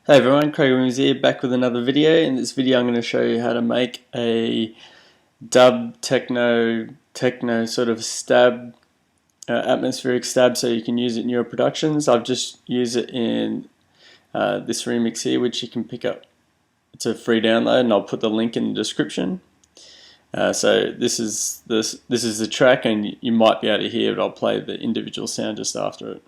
Hey everyone, Craig Williams here, back with another video. In this video I'm going to show you how to make a Dub Techno sort of stab, atmospheric stab, so you can use it in your productions. I've just used it in this remix here, which you can pick up. It's a free download and I'll put the link in the description. So this is the track, and you might be able to hear it. I'll play the individual sound just after it.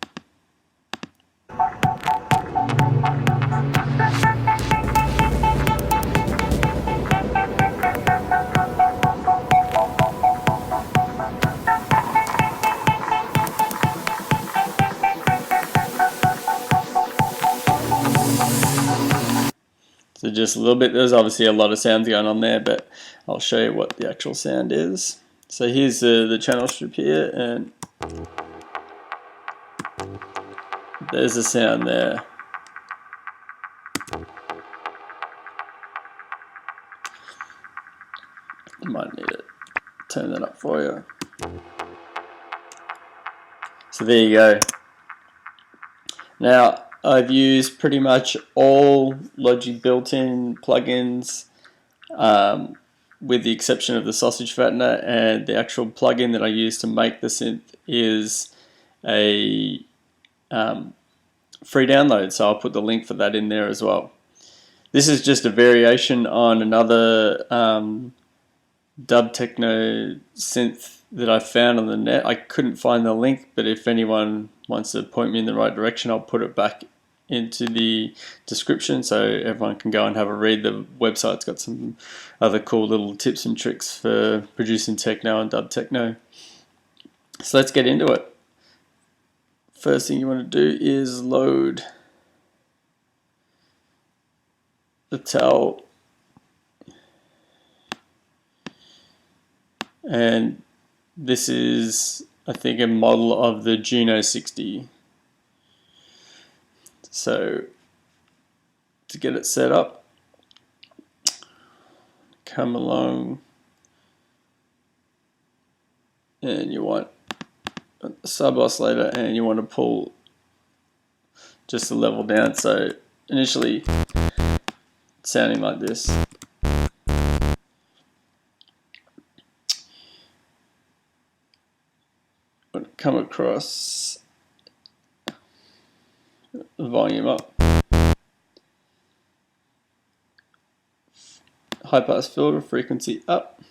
So just a little bit, there's obviously a lot of sounds going on there, but I'll show you what the actual sound is. So here's the channel strip here, and there's the sound there. I might need to turn that up for you. So there you go. Now, I've used pretty much all Logic built-in plugins, with the exception of the sausage fattener, and the actual plugin that I use to make the synth is a free download, so I'll put the link for that in there as well. This is just a variation on another Dub Techno synth that I found on the net. I couldn't find the link, but if anyone wants to point me in the right direction, I'll put it back into the description so everyone can go and have a read. The website's got some other cool little tips and tricks for producing techno and dub techno. So let's get into it. First thing you want to do is load the towel, and this is, I think, a model of the Juno 60. So to get it set up, come along, and you want a sub oscillator, and you want to pull just the level down. So initially it's sounding like this. Come across the volume up, high pass filter, frequency up.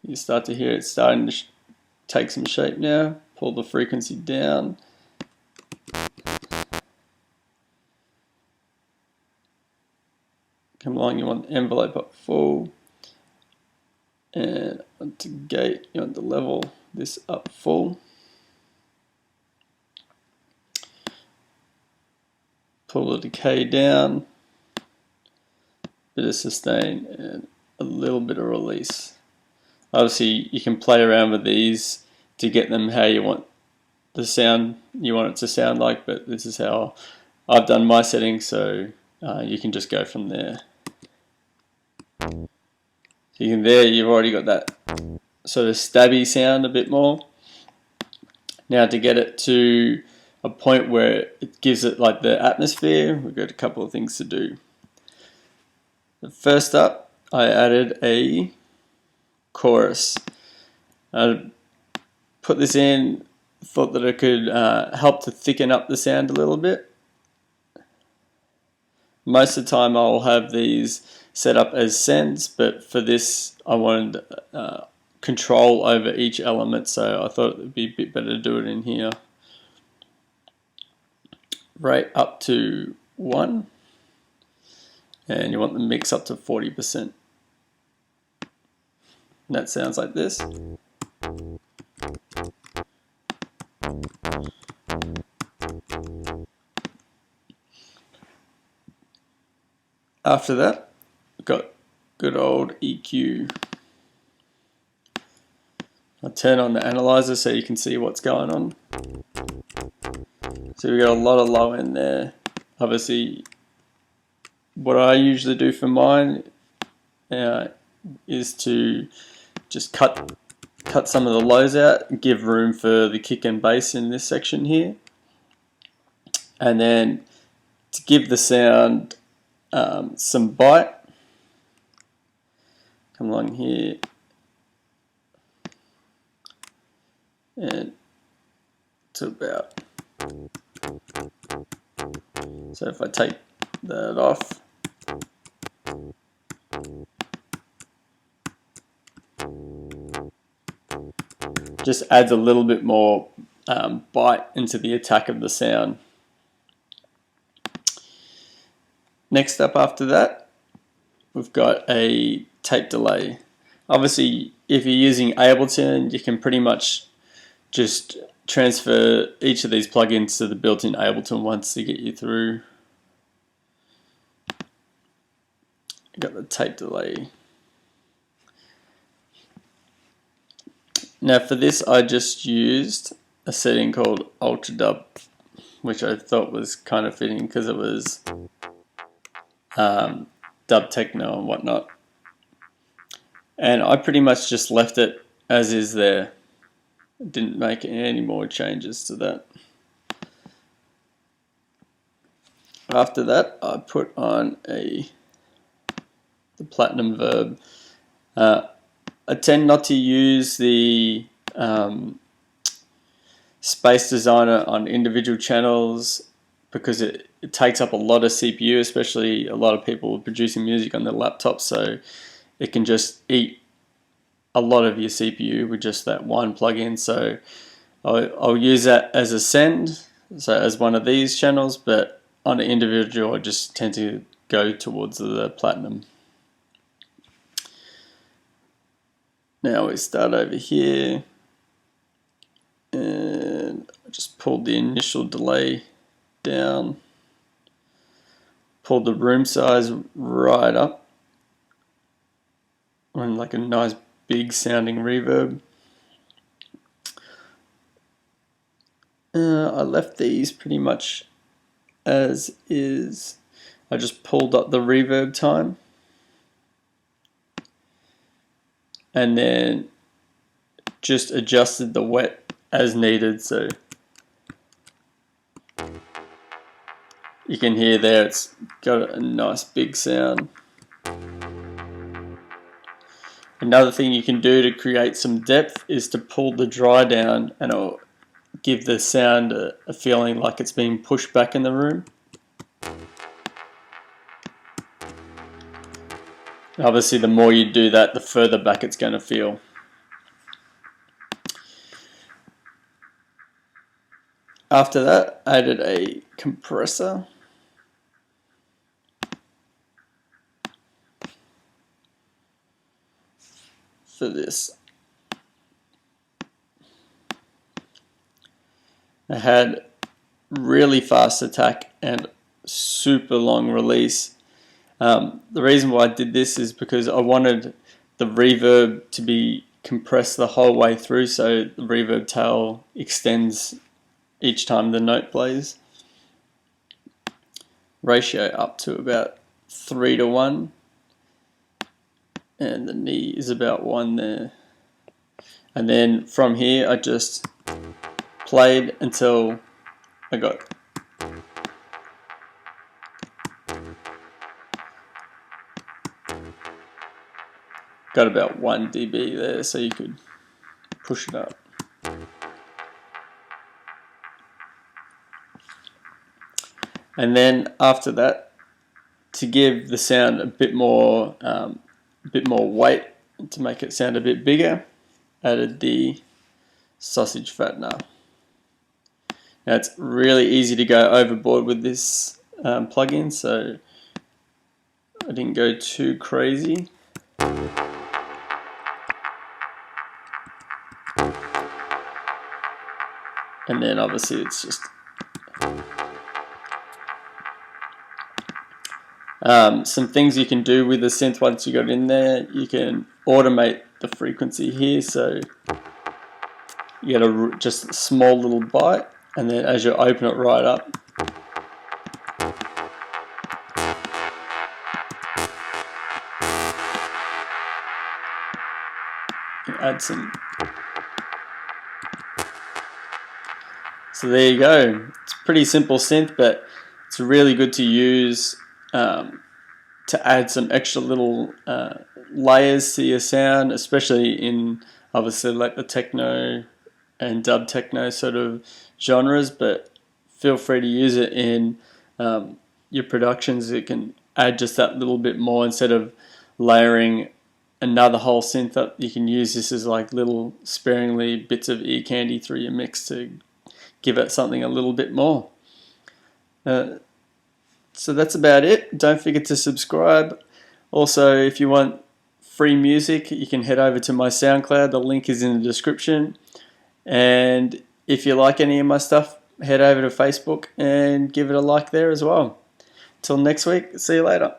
You start to hear it starting to take some shape now. Pull the frequency down. Come along, you want the envelope up full. And onto gate, you want the level, this up full. Pull the decay down, bit of sustain, and a little bit of release. Obviously, you can play around with these to get them how you want the sound you want it to sound like, but this is how I've done my settings, so you can just go from there. So you can, there you've already got that sort of stabby sound a bit more. Now to get it to a point where it gives it like the atmosphere, we've got a couple of things to do. First up, I added a chorus. I put this in, thought that it could help to thicken up the sound a little bit. Most of the time I'll have these set up as sends, but for this I wanted control over each element, so I thought it would be a bit better to do it in here. Rate up to 1, and you want the mix up to 40%. And that sounds like this. After that, we've got good old EQ. I'll turn on the analyzer so you can see what's going on. So we've got a lot of low end there. Obviously, what I usually do for mine is to just cut some of the lows out, give room for the kick and bass in this section here. And then to give the sound some bite, come along here and to about, so if I take that off, just adds a little bit more bite into the attack of the sound. Next up after that, we've got a tape delay. Obviously, if you're using Ableton, you can pretty much just transfer each of these plugins to the built-in Ableton ones to get you through. Got the tape delay. Now for this, I just used a setting called Ultra Dub, which I thought was kind of fitting because it was Dub Techno and whatnot. And I pretty much just left it as is there. Didn't make any more changes to that. After that, I put on the Platinum Verb. I tend not to use the space designer on individual channels because it takes up a lot of CPU, especially a lot of people producing music on their laptops, so it can just eat a lot of your CPU with just that one plugin. So I'll use that as a send, so as one of these channels, but on an individual I just tend to go towards the Platinum. Now we start over here and I just pulled the initial delay down, pulled the room size right up on like a nice big sounding reverb. I left these pretty much as is. I just pulled up the reverb time and then just adjusted the wet as needed, so you can hear there it's got a nice big sound. Another thing you can do to create some depth is to pull the dry down, and it'll give the sound a feeling like it's being pushed back in the room. Obviously the more you do that, the further back it's going to feel. After that, I added a compressor. For this, I had really fast attack and super long release. The reason why I did this is because I wanted the reverb to be compressed the whole way through, so the reverb tail extends each time the note plays. Ratio up to about 3:1, and the knee is about 1 there. And then from here I just played until I got about 1 dB there, so you could push it up. And then after that, to give the sound a bit more weight, to make it sound a bit bigger, added the sausage fattener. Now it's really easy to go overboard with this plugin, so I didn't go too crazy. And then obviously it's just some things you can do with the synth once you got in there. You can automate the frequency here, so you get just a small little bite, and then as you open it right up, you add So there you go. It's a pretty simple synth, but it's really good to use to add some extra little layers to your sound, especially in obviously like the techno and dub techno sort of genres. But feel free to use it in your productions. It can add just that little bit more instead of layering another whole synth up. You can use this as like little sparingly bits of ear candy through your mix to give it something a little bit more. So that's about it. Don't forget to subscribe. Also, if you want free music, you can head over to my SoundCloud. The link is in the description. And if you like any of my stuff, head over to Facebook and give it a like there as well. Till next week, see you later.